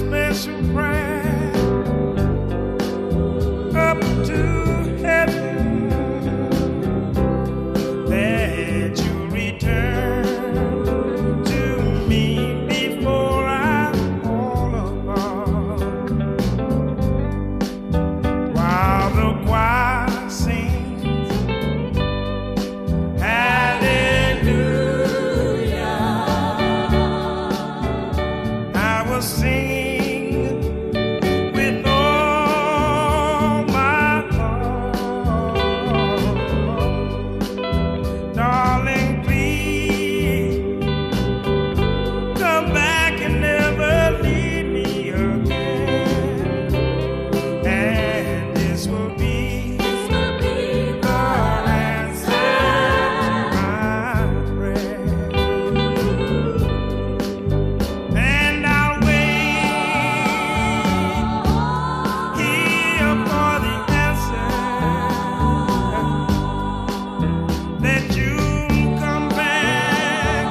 special prayer up to heaven that you return to me before I fall apart. While the choir sings hallelujah, I was singing with all my heart. Darling, please come back and never leave me again. And this will be the answer to my prayer. And I'll wait here for the answer that you come back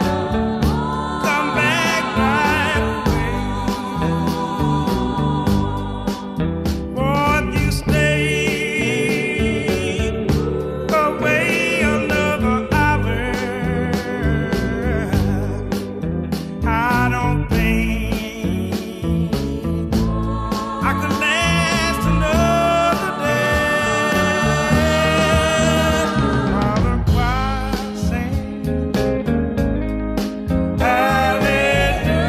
right away. For if you stayed away another hour, I don't think I could last another day. While the choir sings hallelujah,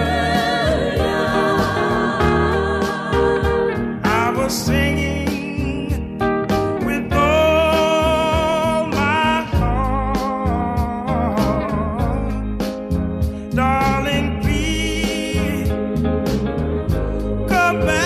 I was singing with all my heart. Darling, please come back